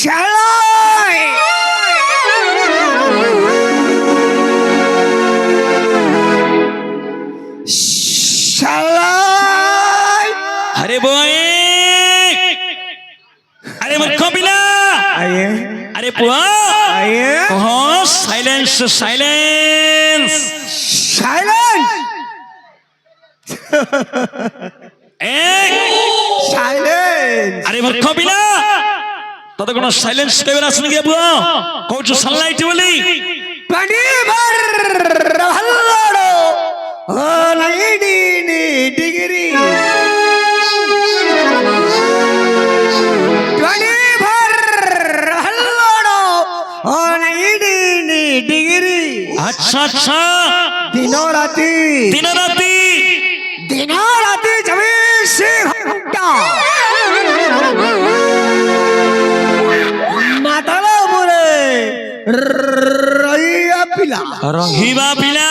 শালাই শালাই अरे बोए अरे मूर्ख पिला आइए अरे पुआ आइए कहो साइलेंस साइलेंस साइलेंट साइलेंट अरे मूर्ख पिला तोते कोन साइलेंस केबे आसन गया पुआ कहू सनलाइट बोली पनी भर हल्लाडो ओ नईडी नी डिग्री पनी भर हल्लाडो ओ नईडी नी डिग्री अच्छा अच्छा दिनो राती चौबीस घंटा माताला बोले रहिया पिला रहीबा पिला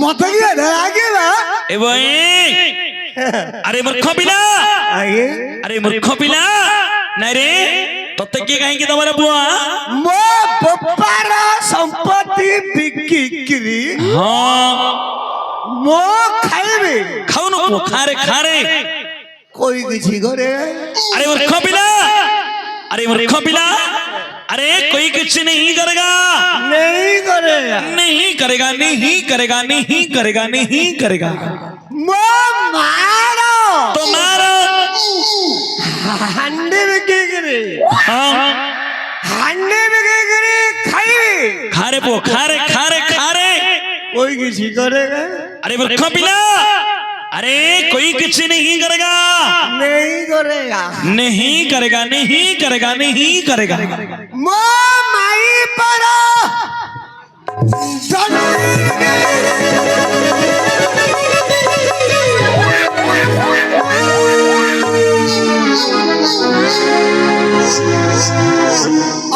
मत गया आगे बा ए बोए अरे मूर्ख पिला आगे अरे मूर्ख पिला नहीं रे तोते के कहीं की तुम्हारा बुआ मो बप्पार संपत्ति बिक्री हाँ मो खाइबे खाओ ना खारे खारे कोई किसी करे अरे मूर्ख पिला अरे मूर्ख पिला अरे कोई कुछ नहीं करेगा नहीं करेगा नहीं करेगा नहीं करेगा नहीं करेगा नहीं करेगा मो मारो तो मारो हंडे में के करे हाँ हंडे में के करे खाइबे खारे पो खारे खारे खारे कोई किसी करेगा अरे मूर्ख पिला अरे कोई कुछ नहीं करेगा नहीं करेगा नहीं करेगा नहीं करेगा नहीं करेगा मो माई परो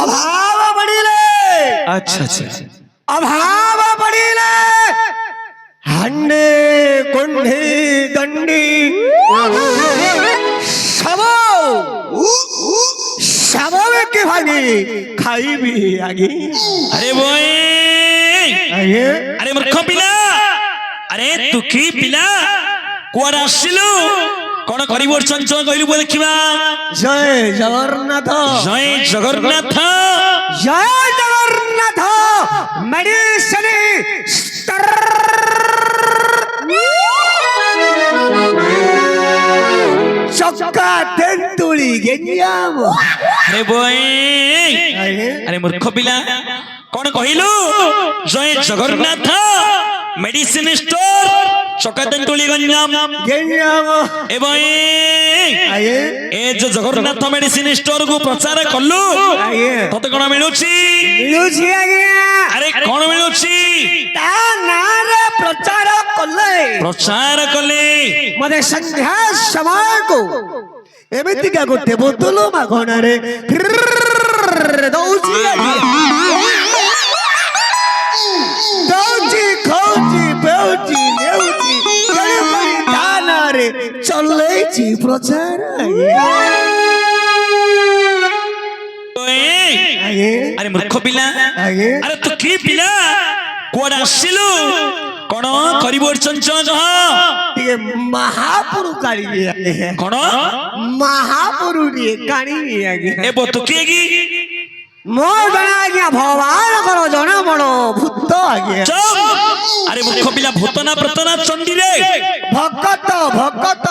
अभाव बढ़िले अच्छा अच्छा अभाव बढ़िले हंडे कुंडी दंडी सबो में के भागी खाई भी आगे अरे बोए आइए अरे मूर्ख पिला अरे तू की पिला कुआडे आसिलु कोन करिबो चंचल कहलु बो देखिबा जय जगन्नाथ जय जगन्नाथ जय जगन्नाथ मेडिसिन चक्का तेंतुली गेंजाम अरे बोए आइए अरे मूर्ख पिला कोन कहिलु जय जगन्नाथ मेडिसिन स्टोर चकातेंटुली गंजाम गेंजाम ए बोए आइए ए जो जगन्नाथ मेडिसिन स्टोर को प्रचार कलु आइए तते कोन मिलुची मिलुची आगे अरे कोन मिलुची ता नारे प्रचार कले मते संध्या समय को एमितिका गोटे बोतल मागणारे दौची दौची खौची बेउची नेउची गणपति थानारे चलेची प्रचार आगे अरे मूर्ख पिला आगे अरे तू की पिला कुआडे आसिलु कोन करिबो चंचल कह ଟିକେ महापुरु काढ़ी आगे कोन महापुरु रे काढ़ी आगे ए बो तू की की मो जना आज्ञा भगवान करो जना बड़ो भूत आगे चुप अरे मूर्ख पिला भूतना प्रतना चंडी रे भगत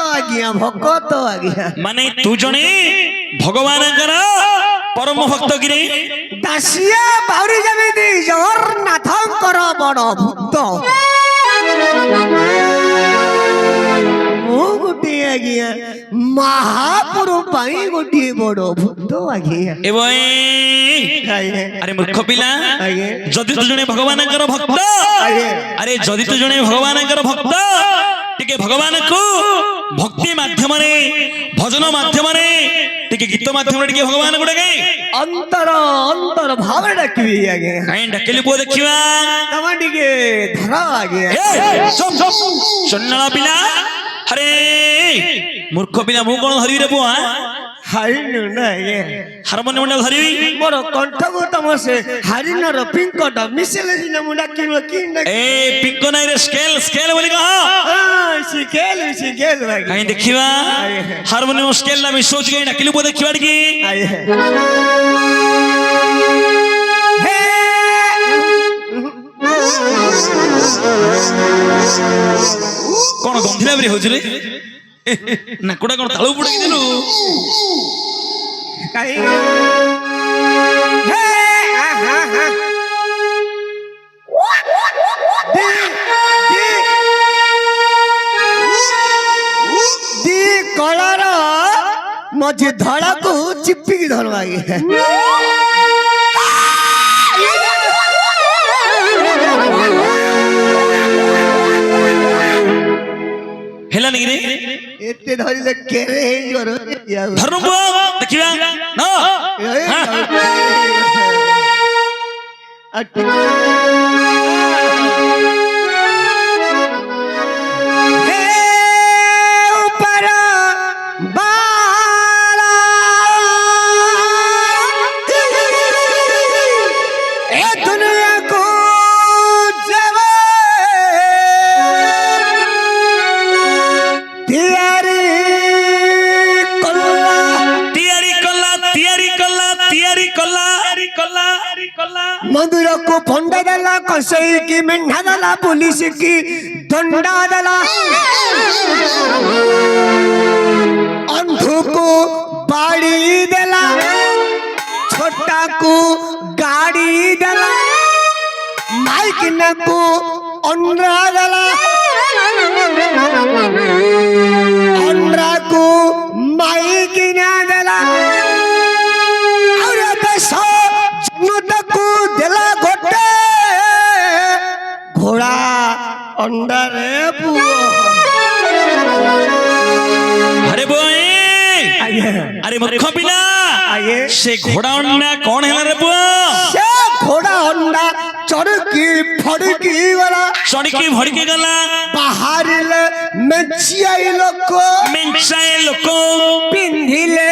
आज्ञा माने तू जने भगवान कर परम भक्त गिरे दासिया बाउरी जमिति जगन्नाथ करो बड़ो भूत मो गोटे आज्ञा महापुरु पाई गोटे बड़ो भूत आज्ञा ए बोए अरे मूर्ख पिला जदि तू जने भगवान कर भक्त अरे जदि तू जने भगवान कर भक्त टिके भगवान को भक्ति माध्यम रे भजन माध्यम रे टिके गीत माध्यम रे टिके भगवान को डके अंतर भाव डाकबी आगे काई डकेली पो देखिबा तमा टिके धरा आगे ए चुप चुप सुनला पिला अरे मूर्ख पिला मु कोन धरि रे बुआ ହାରିଣୀ ନା ଆଜ୍ଞା ହାରମୋନିୟମ ଟା ଧରିବି ମୋର କଣ୍ଠକୁ ତମ ସେ ହାରିଣର ପିଙ୍କଟ ମିଶିଲେ ସିନା ମୁଁ ଡାକିବ କି ଏ ପିଙ୍କ ନାଇଁ ରେ ସ୍କେଲ ସ୍କେଲ ବୋଲି କହ ଶିଖେଲ ଭାଇ କାଇଁ ଦେଖିବା ହାରମୋନିୟମ ସ୍କେଲ ନା ମିଶଉଛି କାଇଁ ଡାକିଲୁ ବୋ ଦେଖିବା ଟିକେ କଣ ଗନ୍ଧିଲା ପରି ହଉଛି ରେ ନାକୁଟା କଣ ତାଳୁ ପଡେଇ ଦେଲୁ କଳର ମଝି ଧଳାକୁ ଚିପିକି ଧରବା ହେଲାନି କି ରେ ଏତେ ଧରିଲେ କେରେ ହେଇଯିବ ଧରୁନ ଦେଖିବା मंदिर को फंडा दला कसई की मेंढा दला पुलिस की दंडा दला अंधु को बाड़ी दला छोटा को गाड़ी दला माइक न को अंडा दला अंडा को माइक न दला घोड़ा अंडा रे अरे बोए अरे मूर्ख पिला से घोड़ा अंडा कौन है रे बुआ से घोड़ा अंडा चढ़की फड़की गला चढ़की फड़की गला बाहर ले मेंचाई लोक पिंधिले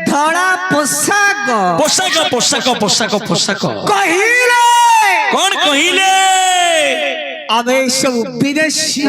धड़ा पोशाक पोशाक पोशाक पोशाक पोशाक कहिले कौन कहिले अबे सब विदेशी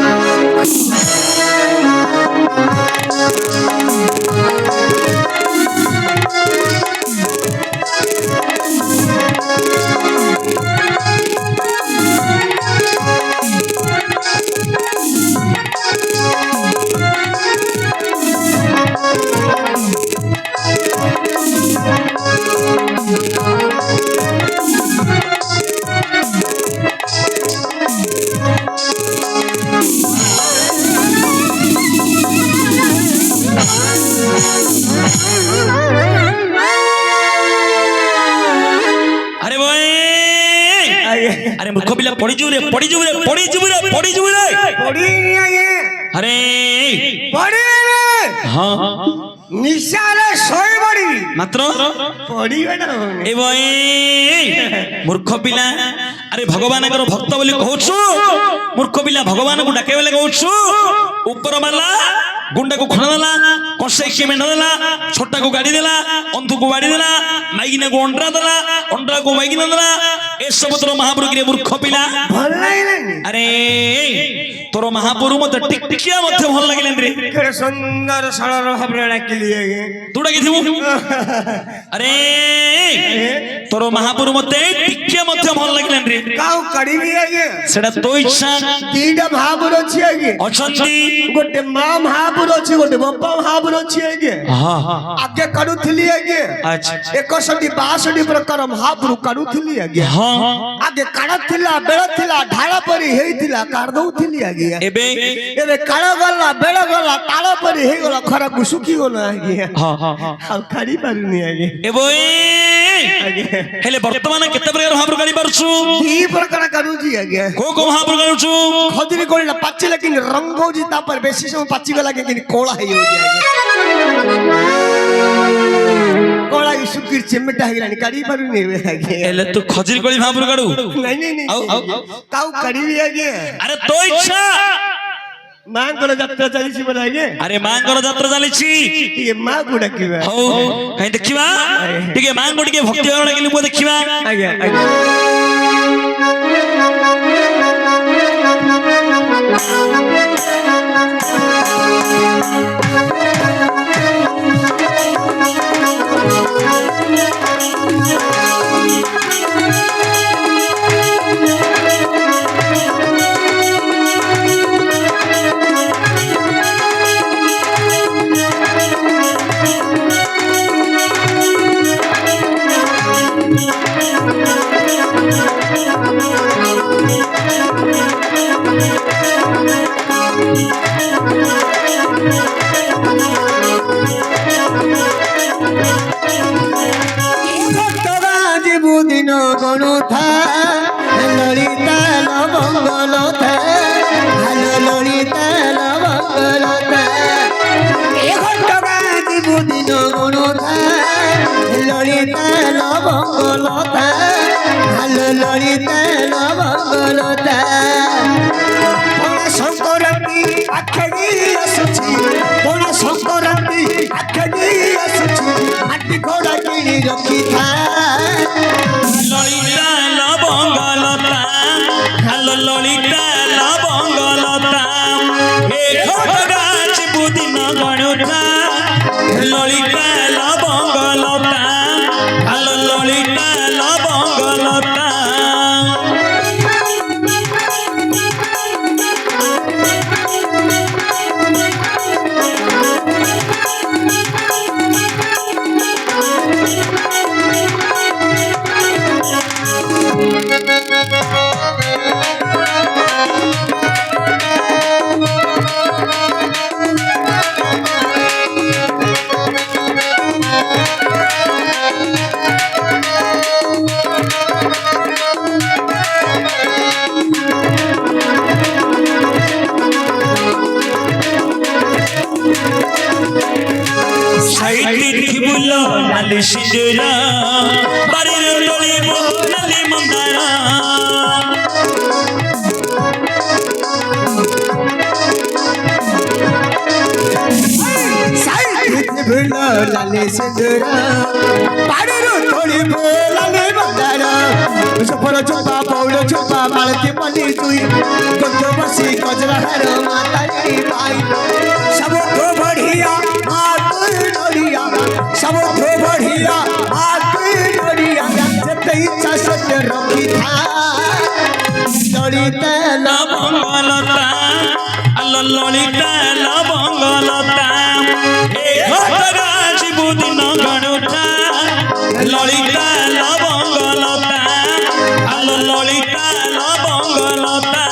अरे मूर्ख पिला पड़ी जीव रे पड़ी जीव रे पड़ी जीव रे पड़ी जीव रे पड़ी नहीं आए अरे पड़ी हां निशाले सोई बड़ी मात्र पड़ी बेटा ए भाई मूर्ख पिला अरे भगवान कर भक्त बोली कहूछु मूर्ख पिला भगवान को डाके बोले कहूछु ऊपर मारला गुंडा को खणा देला कसे के मेंढा देला छोटा को गाड़ी देला अंधु को बाड़ी देला माइगिना को अंडा देला अंडा को माइगिना देला ए सब तोर महापुरु के मूर्ख पिला भल लागलानी अरे तोर महापुरु मते टिकटिकिया मते भल लागलेन रे केरे सुंदर सरल भाबरे डाकिलिए तू डाकी थिबु अरे तोर महापुरु मते टिकिया मते भल लागलेन रे काउ कड़ीबी आगे सेडा तो इच्छा तीटा महापुरु अछि आगे अछंती गोटे मां महापुरु अछि गोटे बापा महापुरु अछि आगे हां आगे करूथिली आगे अच्छा 162 प्रकार महापुरु करूथिली आगे हां आगे काड़ थिला बेळ थिला ढाळा परी हेइथिला कार दउथिली आगे एबे काड़ गला बेळ गला ताळ परी हे गला खरा कुसुकी गला आगे हां हां हां अब खाड़ी पारुनी आगे ए बोई हेले वर्तमान केते प्रकार महापुरु गाड़ी पारुछु दी प्रकार करूजी आगे को महापुरु गाड़ुछु खजरी कोळला पाची लेकिन रंग होजी ता पर बेसी समय पाची गला के कोळा हे होजी आगे कोळा की सुकीर चिमटा हेलानी काड़ी पारुनी आगे हेले तू खजरी कोळी महापुरु गाड़ू नहीं नहीं नहीं आउ काउ कड़ी भी आगे अरे तो इच्छा ମାଙ୍କର ଯାତ୍ରା ଚାଲିଛି ବୋଲେ ଆଜ୍ଞା ଆରେ ମାଙ୍କର ଯାତ୍ରା ଚାଲିଛି ଟିକେ ମାକୁ ଡାକିବା ହଉ କାହିଁ ଦେଖିବା ଟିକେ ମାଙ୍କୁ ଟିକେ ଭକ୍ତି ଭାବ ଲାଗିଲି ମୁଁ ଦେଖିବା ଆଜ୍ଞା ଆଜ୍ଞା দিন গণুথা ললিতা লবঙ্গলতা ভালো ললিতা লবঙ্গলতা এ ঘটকা দিন গণুথা ললিতা লবঙ্গলতা ভালো ললিতা লবঙ্গলতা সংক্রান্তি আখ্যানি আসুছি বড় সংক্রান্তি আখ্যানি আসুছি মাটি ঘোড়া কিনি রখিথা ললিতা লবঙ্গলতা ভালো ললিতা লবঙ্গলতা এ ঘটকা বুদিন গণুথা ললিতা লবঙ্গলতা ভালো ললিতা লবঙ্গলতা নালি সিঁদুরা বাড়ির তলিব নালি মন্দারা লালে সিঁদুরা বাড়ির তলিব লালে মন্দারা সফর চোপা পৌড় চোপা মালতি মনি তুই গন্ধ বসি গজরা হার মাতারি ভাই সব তো বড়িয়া सबुठ बढ़िया आगे बढ़िया जते इच्छा सत्य रखी था ललिता লবঙ্গলতা আলো ললিতা লবঙ্গলতা এ ঘটকা বুদিন গণুথা ললিতা লবঙ্গলতা আলো ললিতা লবঙ্গলতা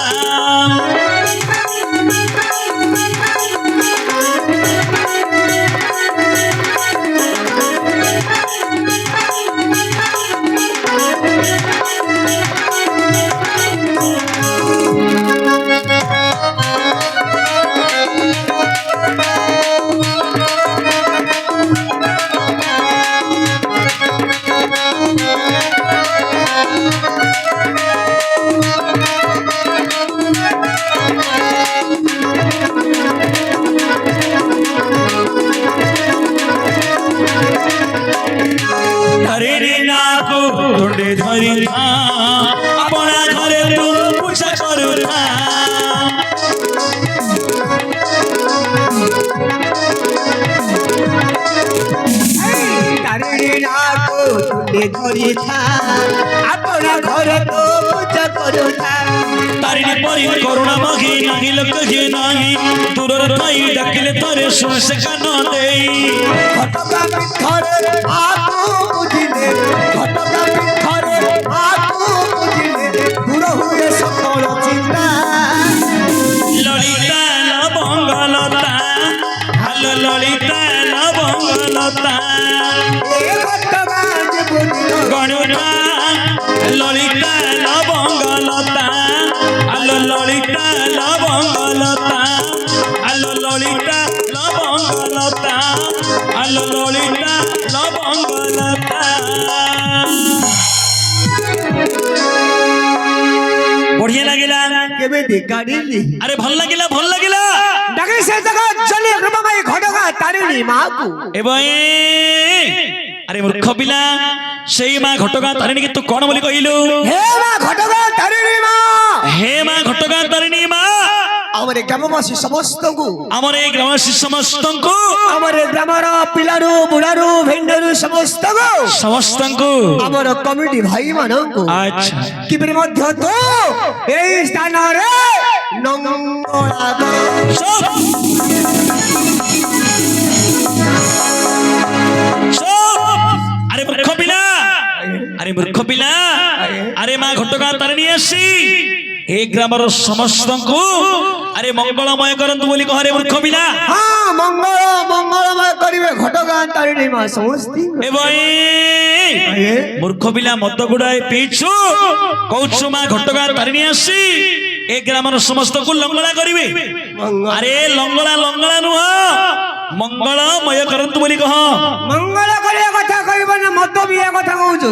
ধরে ধরি আপনা ঘরে তু পূজা করুথা ধরি থা আপনা ঘরে তো পূজা করুথা তারিণী পরি করুণা মাঘি নাহি লোক যে নাহি দূরর ঠাই ডাকিলে তরে শুনছে কান দেই ঘটকা পিঠরে আপু বুঝিলে ঘটকা পিঠরে আপু বুঝিলে দূর হুয়ে সকল চিন্তা ললিতা লবঙ্গলতা ভালো ললিতা লবঙ্গলতা এ ঘটকা যে বুঝিল গণুথা ললিতা লবঙ্গলতা আলো ললিতা লবঙ্গলতা আলো ললিতা লবঙ্গলতা আলো ললিতা লবঙ্গলতা ବଢିଆ ଲାଗିଲା କେବେ ଦେଖାଡ଼ିଲି ଆରେ ଭଲ ଲାଗିଲା ଡାକି ସେ ଜାଗା ଜନି କୃପାମୟୀ ଘଟଗାଁ ତାରିଣୀ ମାକୁ ଏବଂ ଆରେ ମୂର୍ଖ ପିଲା ସେଇ ମା ଘଟଗାଁ ତାରିଣୀ ତୁ କଣ ବୋଲି କହିଲୁ ହେ ମା ଘଟଗାଁ ତାରିଣୀ ମା ହେ ମା ଘଟଗାଁ ତାରିଣୀ ମା ଆମର ଗ୍ରାମବାସୀ ସମସ୍ତଙ୍କୁ ଆମର ଏ ଗ୍ରାମବାସୀ ସମସ୍ତଙ୍କୁ ଆମର ଗ୍ରାମର ପିଲାରୁ ବୁଢାରୁ ଭେଣ୍ଡରୁ ସମସ୍ତଙ୍କୁ ଆମର କମିଟି ଭାଇ ମାନଙ୍କୁ ଆଚ୍ଛା କିପରି ମଧ୍ୟ ତୁ ଏଇ ସ୍ଥାନରେ ନଙ୍ଗଳା ଆରେ ମୂର୍ଖ ପିଲା ଆରେ ମା ଘଟଗାଁ ତାରିଣୀ ଆସି ଏ ଗ୍ରାମର ସମସ୍ତଙ୍କୁ ଆରେ ମଙ୍ଗଳମୟ କରନ୍ତୁ ବୋଲି କହରେ ମୂର୍ଖ ପିଲା ହଁ ମଙ୍ଗଳମୟ କରିବେ ଘଟଗାଁ ତାରିଣୀ ମା ସମସ୍ତେ ମୂର୍ଖ ପିଲା ମଦ ଗୁଡାଏ ପିଇଛୁ କହୁଛୁ ମା ଘଟଗାଁ ତାରିଣୀ ଆସି ଏ ଗ୍ରାମର ସମସ୍ତଙ୍କୁ ଲଙ୍ଗଳା କରିବେ ଆରେ ଲଙ୍ଗଳା ନୁହଁ ମଙ୍ଗଳମୟ କରନ୍ତୁ ବୋଲି କହ ମଙ୍ଗଳ କରିବା କଥା କହିବ ନା ମଦ ପିଇବା କଥା କହୁଛୁ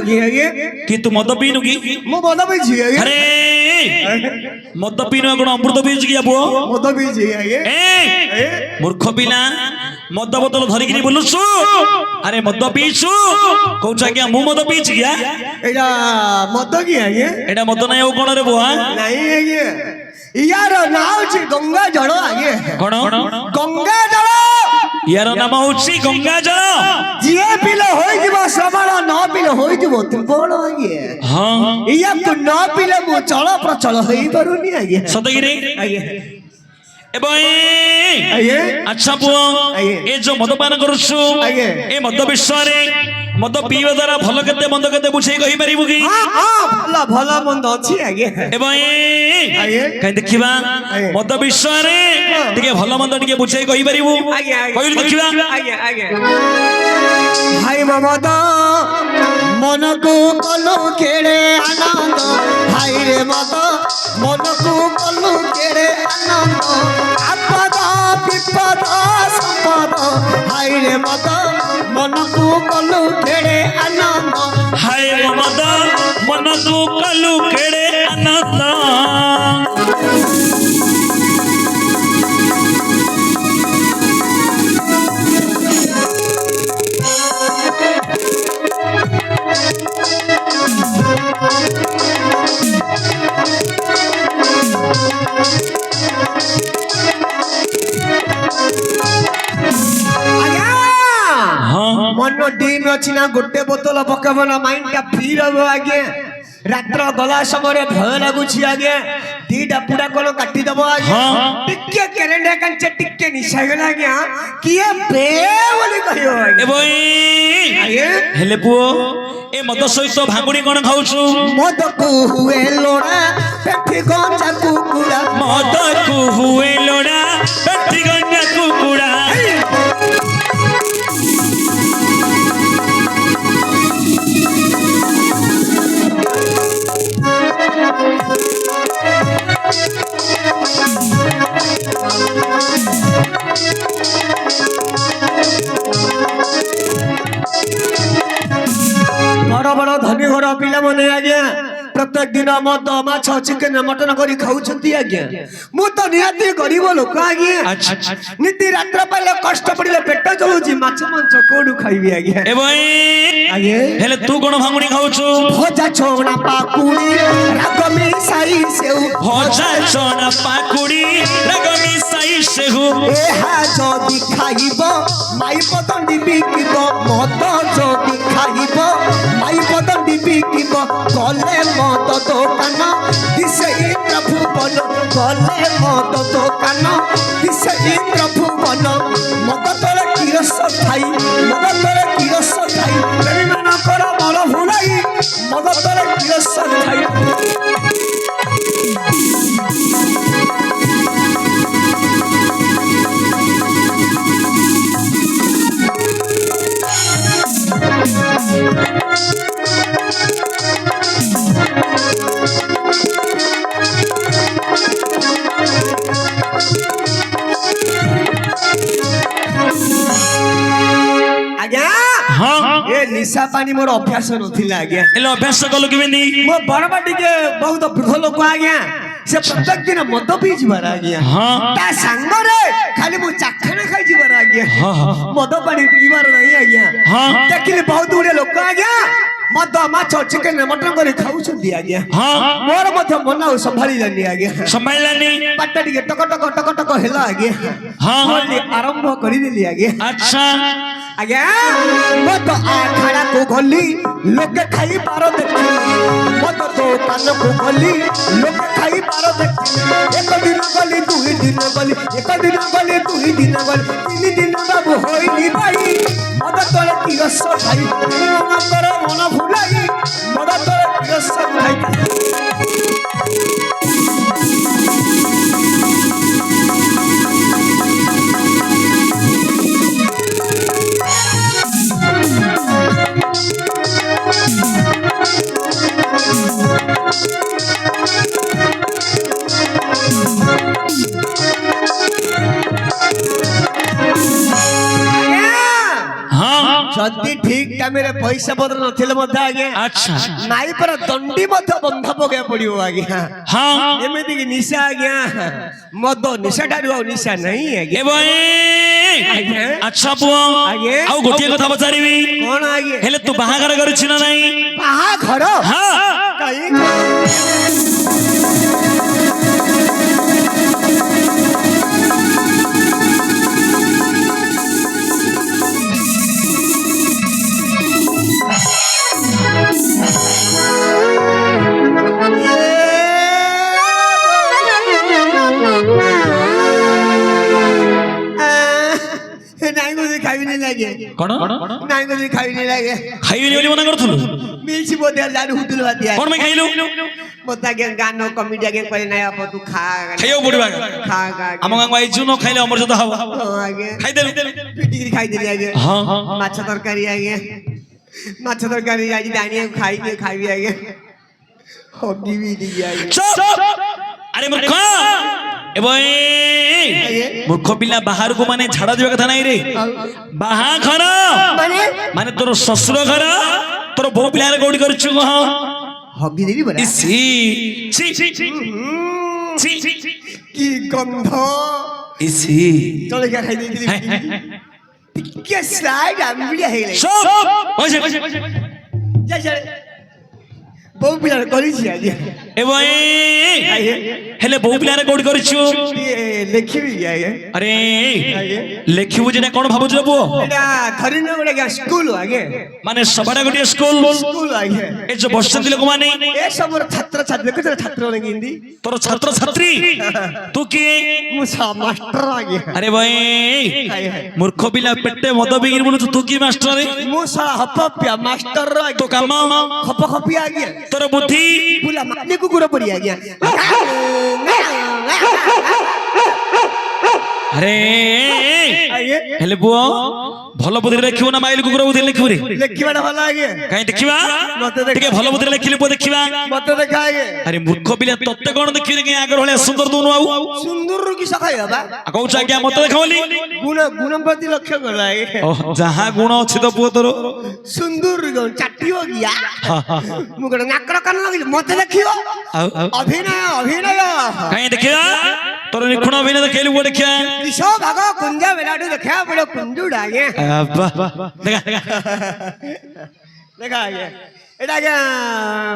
କି ତୁ ମଦ ପିଇନୁ କି ମୁଁ ମଦ ପିଇଛି ଆରେ ମଦ ପିଇନୁ କଣ ଅମୃତ ପିଇଛୁ କି ପୁଅ ମଦ ପିଇଛି ମୂର୍ଖ ପିଲା ମଦ ବୋତଲ ଧରିକିରି ବୁଲୁଛୁ ଆରେ ମଦ ପିଇଛୁ କହୁଛୁ ଆଜ୍ଞା ମୁଁ ମଦ ପିଇଛି କି ଏଇଟା ମଦ କି ଆଜ୍ଞା ଏଇଟା ମଦ ନାହିଁ ଆଉ କଣ ରେ ବୁଆ ନାଇଁ ଆଜ୍ଞା ইয়ার নাম হচ্ছে গঙ্গা জল আগে কোন গঙ্গা জল ইয়ার নাম হচ্ছে গঙ্গা জল জিয়ে পিলে হই যাব সবল ন পিলে হই যাব ত্রিপল আগে হ্যাঁ ইয়াকু ন পিলে মু চল প্রচল হই পারুনি আগে সতগিরি আগে এবং আগে আচ্ছা পুଅ ଏ ଯୋଉ ମଦପାନ କରୁଛୁ ଏ ମଦ ବିଷୟରେ ମଦ ପିଇବା ଦ୍ୱାରା ଭଲ କେତେ ମନ୍ଦ କେତେ ବୁଝେଇ କହିପାରିବୁ କି ଭଲ ଭଲ ମନ୍ଦ ଅଛି ଆଜ୍ଞା ଏବଂ କାହିଁ ଦେଖିବା ମଦ ବିଷୟରେ ଟିକେ ଭଲ ମନ୍ଦ ଟିକେ ବୁଝେଇ କହିପାରିବୁ କହିଲୁ ଦେଖିବା ହାଇ ମମଦ ମନକୁ କଲୁ କେଡ଼େ ଆନନ୍ଦ ହାଇ ରେ ମଦ ମନକୁ କଲୁ କେଡ଼େ ଆନନ୍ଦ ଆପଦ ବିପଦ ସମ୍ପଦ ହାଇ ରେ ମଦ ମନକୁ କଲୁ କେଡ଼େ ଆନନ୍ଦ ହାଇ ରେ ମଦ ମନକୁ କଲୁ କେଡ଼େ ଆନନ୍ଦ মন ডিম ଅଛି না ଗୋଟେ ବୋତଲ ପକେଇବ ନା ମାଇଣ୍ଡ ଟା ଫ୍ରି ରହିବ ଆଜ୍ଞା ରାତ୍ର ଗଲା ସମୟରେ ଭୟ ଲାଗୁଛି ଆଜ୍ଞା ଦିଟା ପୁରା କଣ କାଟିଦବ ଆଜ୍ଞା ଟିକେ କେରେଣ୍ଡା କାଞ୍ଚେ ଟିକେ ନିଶା ହେଇଗଲା ଆଜ୍ଞା କିଏ ବେ ବୋଲି କହିବ ଆଜ୍ଞା ହେଲେ ପୁଅ ଏ ମଦ ସହିତ ଭାଙ୍ଗୁଡି କଣ ଖାଉଛୁ ମଦକୁ ହୁଏ ଲୋଡ଼ା ପେଠି ଗଞ୍ଜା କୁକୁଡ଼ା ମଦକୁ ହୁଏ ଲୋଡ଼ା ପେଠି ଗଞ୍ଜା କୁକୁଡ଼ା বড় বড় ধনী ঘর পিলাମାନେ আজ্ঞা প্রত্যেক দিন মদ মাছ চিকেন মটন করে খাউଛନ୍ତି আজ্ঞা মু তো নিহাতি গরিব লোক আজ্ঞা নীতি রাত্র পাইলে কষ্ট পড়িলে পেট জ্বলুছি মাছ মাংস কোডু খাইবি আজ্ঞা আজ্ঞা হেলে তু কোন ভাঙুনি খাউଛୁ ভজা ছোনা পাকুড়ি রাগ মিশাই সেউ ভজা ছোনা পাকুড়ি রাগ মিশাই সেউ এহা যদি খাইব মাই পতন্ডি বিকিব মদ যদি খাইব মাই পতন্ডি বিকিব গলে মদ দোকান দিশে প্রভু বল গলে মদ দোকান দিশে প্রভু বল মদ তলে কিরস খাই মদ তলে কিরস খাই প্রেমী মানকর মন ভুলাই মদ তলে কিরস খাই আজ্ঞা এ নিশা পানি মোর অভ্যাস নথিলা আজ্ঞা এলে অভ্যাস কলু কেমিতি মো বড় বাটিকে বহুত বৃদ্ধ লোক আজ্ঞা ସେ ପ୍ରତ୍ୟେକ ଦିନ ମଦ ପିଇ ଯିବାର ଆଜ୍ଞା ତା ସାଙ୍ଗରେ ଖାଲି ମୁଁ ଚାଖଣା ଖାଇ ଯିବାର ଆଜ୍ଞା ମଦ ପାଣି ପିଇବାର ନାହିଁ ଆଜ୍ଞା ଦେଖିଲି ବହୁତ ଗୁଡେ ଲୋକ ଆଜ୍ଞା ମଦ ମାଛ ଚିକେନ ମଟନ କରି ଖାଉଛନ୍ତି ଆଜ୍ଞା ମୋର ମଧ୍ୟ ମନ ଆଉ ସମ୍ଭାଳିଲାନି ଆଜ୍ଞା ସମ୍ଭାଳିଲାନି ପାଟା ଟିକେ ଟକ ଟକ ଟକ ଟକ ହେଲା ଆଜ୍ଞା ଆରମ୍ଭ କରିଦେଲି ଆଜ୍ଞା ଆଚ୍ଛା ଆଜ୍ଞା ମଦ ଆଖାଡ଼ାକୁ ଗଲି ଲୋକେ ଖାଇବାର ଦେଖିଲି ମଦ ଦୋକାନକୁ ଗଲି ଲୋକେ ଖାଇବାର ଦେଖିଲି ଏକ ଦିନ ଗଲି ଦୁଇ ଦିନ ଗଲି ଏକ ଦିନ ଗଲି ଦୁଇ ଦିନ ଗଲି ତିନି ଦିନ ବାବୁ ହୋଇନି ଭାଇ ମଦ ତଳେ କିରସ ଖାଇ ମନଙ୍କର ମନ ଭୁଲାଇ ମଦ ତଳେ କିରସ ଖାଇ ଯଦି ଠିକ ଟାଇମରେ ପଇସା ପତ୍ର ନଥିଲେ ମଧ୍ୟ ଆଜ୍ଞା ଆଚ୍ଛା ନାଇଁ ପରା ଦଣ୍ଡି ମଧ୍ୟ ବନ୍ଧା ପକେଇବା ପଡିବ ଆଜ୍ଞା ଏମିତି କି ନିଶା ଆଜ୍ଞା ମଦ ନିଶା ଠାରୁ ଆଉ ନିଶା ନାହିଁ ଆଜ୍ଞା ଆଚ୍ଛା ପୁଅ ଆଉ ଗୋଟିଏ କଥା ପଚାରିବି କଣ ଆଜ୍ଞା ହେଲେ ତୁ ବାହାଘର କରିଛୁ ନା ନାଇଁ ବାହାଘର ଖାଇବିନି ଲାଗେ କଣ ନାଇଁ ବୋଲି ଖାଇବିନି ଲାଗେ ଖାଇବିନି ବୋଲି ମନା କରୁଥିଲୁ ମିଳିଛି ବୋଧେ ଜାଣି ହୁତୁଲ ବାତିଆ କଣ ପାଇଁ ଖାଇଲୁ ମତେ ଆଜ୍ଞା ଗାନ କମିଟି ଆଜ୍ଞା କହିଲେ ନାଇଁ ଆପଣ ତୁ ଖା ଖାଇବାକୁ ପଡିବ ଖା ଆମ ଗାଁକୁ ଆଇଛୁ ନ ଖାଇଲେ ଅମର ସହିତ ହବ ଆଜ୍ଞା ଖାଇଦେଲୁ ପିଟିକିରି ଖାଇଦେଲି ଆଜ୍ଞା ମାଛ ତରକାରୀ ଆଜ୍ଞା ମାଛ ତରକାରୀ ଆଜି ଜାଣିବାକୁ ଖାଇବି ଆଜ୍ଞା ହଗିବି ଟିକେ ଆଜ୍ଞା ଆରେ ମୂର୍ଖ ମୂର୍ଖ ପିଲା ବାହାରକୁ ମାନେ ଝାଡା ଯିବା କଥା ନାଇଁ ରେ ବାହାଘର ମାନେ ତୋର ଶ୍ୱଶୁର ଘର ତୋର ବୋଉ ପିଲାରେ କୋଉଠି କରିଛୁ କହ ହଗିଦେବି ବରା କି ଗନ୍ଧ ଚଳିକା ଖାଇ ଦେଇଥିଲି ଟିକେ ସ୍ଲାଇଡ୍ ଆମ୍ବିଳିଆ ହେଇଗଲା ବୋଉ ପିଲାରେ କରିଛି ଆଜ୍ଞା ହେଲେ ବୋଉ ପିଲାରେ କୋଉଠି କରିଛୁ ଲେଖିବି ଆଜ୍ଞା ଆରେ ଲେଖିବୁ ଯେଟା କଣ ଭାବୁଛୁ ପୁଅ ଏଟା ଧରିନ ଗୋଟେ ସ୍କୁଲ ଆଜ୍ଞା ମାନେ ସବାଟା ଗୋଟିଏ ସ୍କୁଲ ଆଜ୍ଞା ଏ ଯୋଉ ବସିଛନ୍ତି ଲୋକମାନେ ଏ ସବୁର ଛାତ୍ରଛାତ୍ରୀ ଦେଖୁଛ ଛାତ୍ର କେମିତି ତୋର ଛାତ୍ରଛାତ୍ରୀ ତୁ କିଏ ମୁଁ ମାଷ୍ଟର ଆଜ୍ଞା ଆରେ ଭାଇ ମୂର୍ଖ ପିଲା ପେଟେ ମଦ ବିକିରି ବୁଲୁଛୁ ତୁ କି ମାଷ୍ଟର ମୁଁ ହପପିଆ ମାଷ୍ଟର ତୋ କାମ ଖପ ଖପିଆ ଆଜ୍ଞା ତୋର ବୁଦ୍ଧି ପୁଲା ମାନେ କୁକୁର ପଡି ଆଜ୍ଞା ଆରେ ହେଲେ ପୁଅ ଭଲ ବୁଦ୍ଧିରେ ଲେଖିବୁ ନା ମାଇଲ କୁକୁର ବୁଦ୍ଧିରେ ଲେଖିବୁ ରେ ଲେଖିବାଟା ଭଲ ଆଜ୍ଞା କାଇଁ ଦେଖିବା ଟିକେ ଭଲ ବୁଦ୍ଧିରେ ଲେଖିଲେ ପୁଅ ଦେଖିବା ମତେ ଦେଖା ଆଜ୍ଞା ଆରେ ମୂର୍ଖ ପିଲା ତତେ କଣ ଦେଖିଲେ କି ଆଗର ଭଳିଆ ସୁନ୍ଦର ଦଉନୁ ଆଉ ସୁନ୍ଦର କି ସଖାଇ ବାବା କହୁଛ ଆଜ୍ଞା ମତେ ଦେଖ ବୋଲି ଗୁଣ ପ୍ରତି ଲକ୍ଷ୍ୟ କର ଆଜ୍ଞା ଯାହା ଗୁଣ ଅଛି ତ ପୁଅ ତୋର ସୁନ୍ଦର ଚାଟିବ ଗିଆ ମୁଁ ଗୋଟେ ନାକର କାନ ଲାଗିଛି ମତେ ଦେଖିବ ଅଭିନୟ କାଇଁ ଦେଖିବା ତୋର ନିଖୁଣ ଅଭିନୟ ଦେଖେଇଲୁ ପୁଅ ଦେଖିବା କିସ ଭାଗ କୁଞ୍ଜ ବେଲାଠୁ ଦେଖିବା ପଡିବ କୁଞ୍ଜୁଡା ଆଜ୍ଞା ଦେଖା ଆଜ୍ଞା এটা আগে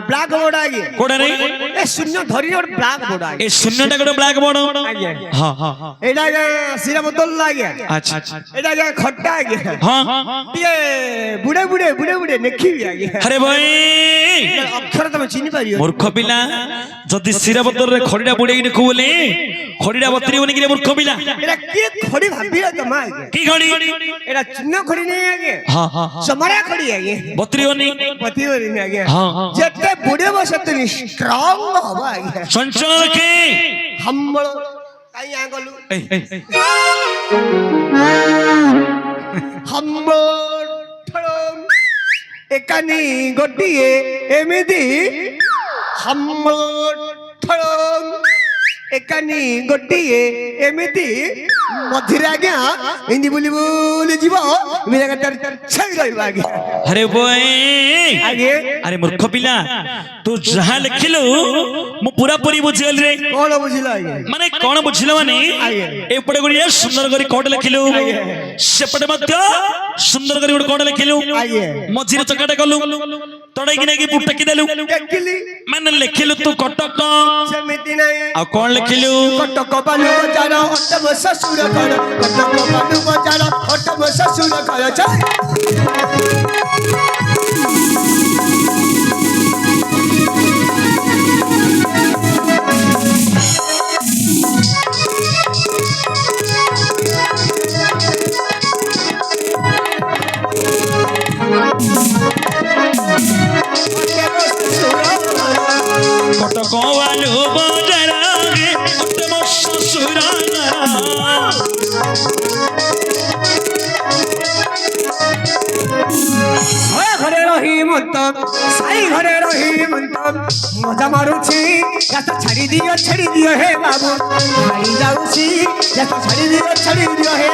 ব্ল্যাক বোর্ড আগে কোডা নেই এ শূন্য ধরি ওর ব্ল্যাক বোর্ড আগে এ শূন্যটা কোডা ব্ল্যাক বোর্ড আগে হ্যাঁ হ্যাঁ এটা আগে সিরা বোতল লাগে আচ্ছা এটা আগে খট্টা আগে হ্যাঁ দিয়ে বুড়ে বুড়ে নেখিবি আগে আরে ভাই অক্ষর তুমি চিনি পারিও মূর্খ পিলা যদি সিরা বোতলরে খড়িটা বুড়েই নেখু বলে খড়িটা বতরিবনি কি রে মূর্খ পিলা এটা কি খড়ি ভাবিও তোমা আগে কি খড়ি এটা চূন্য খড়ি নেই আগে হ্যাঁ হ্যাঁ সমরা খড়ি আগে বতরিবনি আগে হ্যাঁ যেতে বুড়ে বসতে স্ট্রং হবে আগে চঞ্চল কে হাম্বল কাই আঙ্গলু এই হাম্বল ঠড়ং একানি গটিয়ে এমিদি হাম্বল ঠড়ং একানি গটিয়ে এমিদি ମଝିରେ ଆଜ୍ଞା ଏମିତି ବୁଲି ବୁଲି ଯିବ ଛେଇ ରହିବ ଆଜ୍ଞା ଆରେ ବଏ ଆଜ୍ଞା ଆରେ ମୂର୍ଖ ପିଲା ତୁ ଯାହା ଲେଖିଲୁ ମୁଁ ପୁରାପୁରି ବୁଝିଗଲି ରେ କଣ ବୁଝିଲ ଆଜ୍ଞା ମାନେ କଣ ବୁଝିଲ ମାନେ ଏପଟେ ଗୋଟେ ସୁନ୍ଦର କରି କୋଟ ଲେଖିଲୁ ସେପଟେ ମଧ୍ୟ ସୁନ୍ଦର କରି ଗୋଟେ କୋଟ ଲେଖିଲୁ ମଝିରେ ଚକାଟା କଲୁ ତଡେଇକି ନେଇକି ପୁଟକି ଦେଲୁ ମାନେ ଲେଖିଲୁ ତୁ କଟକ ସେମିତି ନାହିଁ ଆଉ କଣ ଲେଖିଲୁ କଟକ ବାଲୁ ବଜାର ଅଟମ ଶ୍ୱଶୁର ଘର କଟକ ବାଲୁ ବଜାର ଅଟମ ଶ୍ୱଶୁର ଘର କଟକ ବାଲୁ ବଜାର ଅଟମ ଶ୍ୱଶୁର ଘରେ ରହି ମନ୍ତ ସାଇ ଘରେ ରହି ମନ୍ତ ମଜା ମାରୁଛି ଛାଡି ଦିଅ ହେ ବାବୁ ଭାଇ ଯାଉଛି ଛାଡି ଦିଅ ହେ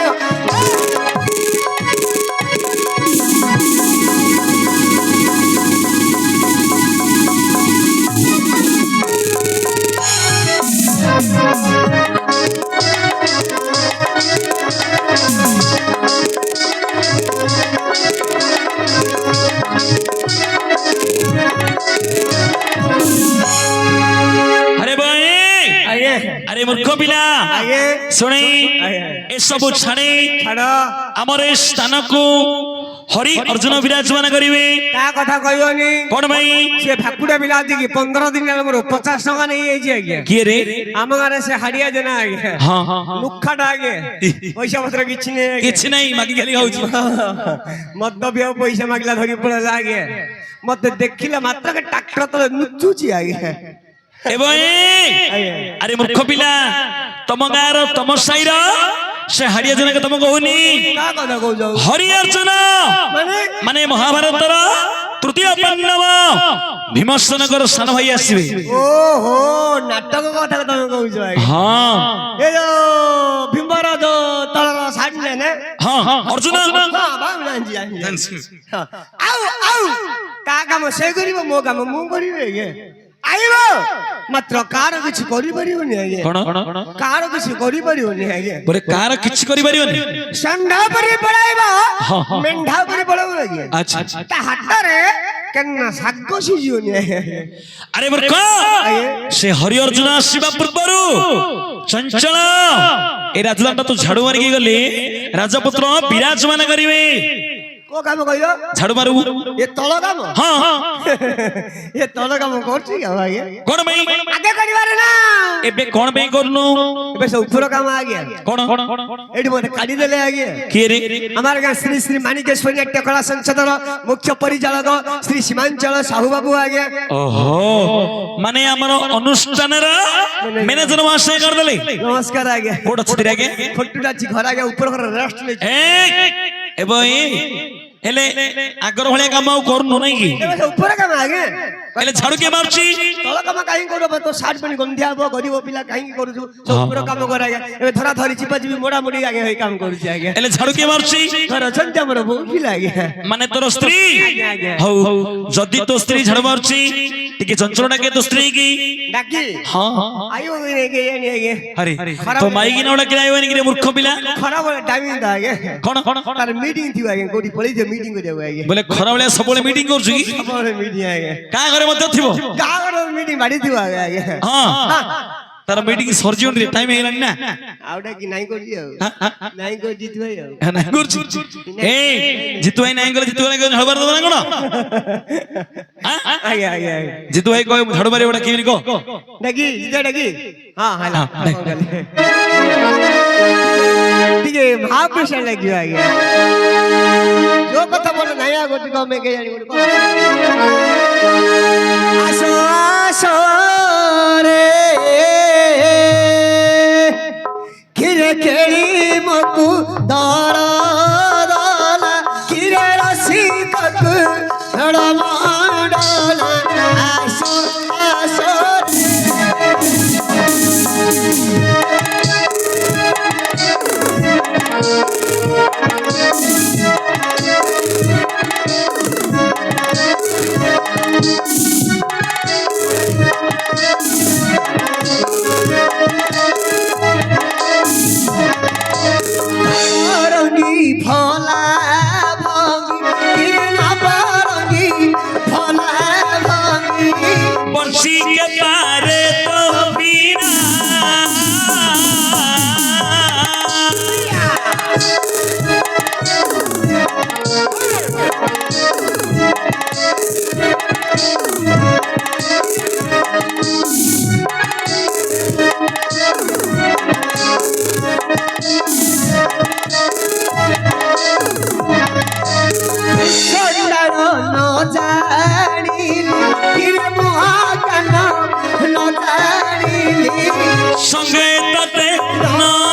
আরে মূর্খ পিলা শুনে এসবু ছাড়ে আমার এই স্থানকু হরি অর্জুন বিরাজমান করিবে তা কথা কইবনি কোন ভাই সে ফাকুড়া বিলা দিকে 15 দিন আমার 50 টাকা নেই এইছি আজ্ঞা কি রে আমার গারে সে হাড়িয়া দেনা আজ্ঞা হ্যাঁ হ্যাঁ মুখাটা আগে পয়সা পত্র কিছু নাই মাগি খালি হউছি মদ্যপ পয়সা মাগলা ধরি পড়লা আগে মতে দেখিলা মাত্র ট্রাক্টর তলে নুচুছি আগে আরে মূর্খ পিলা তম গাঁর তম সাইর সে হাড়িয়া জনকে তম কহুনি হরি অর্জুন মানে মহাভারতর তৃতীয় পাণ্ডব ভীমসেনকর সান ভাই আসবে ওহো নাটক কথা তুমি কହୁଛ হ্যাঁ এ যো ভীমরাজ তলর সাইডলে না হ্যাঁ হ্যাঁ অর্জুন আউ আউ তা কাম সে করিব মো কাম মু করিবে গে আইব মাত্র কার কিছু করি পারিবনি আগে কোন কার কিছু করি পারিবনি আগে বলে কার কিছু করি পারিবনি ষণ্ঢা পরি পড়াইব মেণ্ঢা পরি পড়াইব আগে আচ্ছা তা হাতরে কেন্না সাগ সিজিবনি আরে মূর্খ সে হরি অর্জুন আসিবা পূର୍ବରୁ চঞ্চল এই রাজদানটা তো ঝাড়ু মারিকি গলি রাজপুত্র বিরাজমান করিবে को काम कहियो झाड़ू मारू ये तलो काम हां हां ये तलो काम करछि क्या भाई कोन भाई आगे करिवारे ना एबे कोन भाई करनु एबे से ऊपर काम आ गया कोन एडी मते काडी देले आ गया के रे हमार गां श्री श्री मानिकेश्वरी नाट्य कला संसदर मुख्य परिचालक श्री सीमांचल साहू बाबू आ गया ओहो माने हमर अनुष्ठानर मैनेजर महाशय कर देले नमस्कार आ गया कोड छतिर आ गया फोटोटा छि घर आ गया ऊपर घर रेस्ट ले ए भाई हेले आगर भले काम करनु नै की ऊपर काम आगे हेले झाड़ू के मारछि तल काम काई करबो तो 60 पनि गंधिया हो गरीब पिला काई करू ऊपर काम कर आगे ए धरा धरी चिपा चिपी मोड़ा मोड़ी आगे होई काम करू छी आगे हेले झाड़ू के मारछि घर छंते हमर बहु पिला आगे माने तोर स्त्री हौ जदी तो स्त्री झाड़ू मारछि टिके चंचल डाके तो स्त्री की डाकी हां आयो ने के ने आगे अरे तो माई की नोडा किराय वनी के मूर्ख पिला खराब टाइमिंग दा आगे कोन तार मीटिंग थी आगे कोडी पळी जे मीटिंग करे आगे बोले खरा वाले सबले मीटिंग कर छी सबले मीटिंग आगे का करे मत थिबो का करे मीटिंग बाडी थिबो आगे हां तार मीटिंग सरजियोन रे टाइम हेलानी ना आउडा की नाही करजी नाही कर जित भाई नाही कर ए जितु भाई नाही कर जितु भाई झड़बार दबना कोन आगे आगे जितु भाई को झड़ मारे बडा केनी को डगी जिते डगी हां हाला ठीक है महापुरुष लगी आगे जो कथा बोल नहीं आगो टिको में के जानी को आसो आसो रे किरे केड़ी मकु दारा दाला किरे रसी पक हड़ा मांडाला आसो आसो बंसी के पारे तो बीरा छोटारो न जानी फिर मुहागन न जानी संगे तते न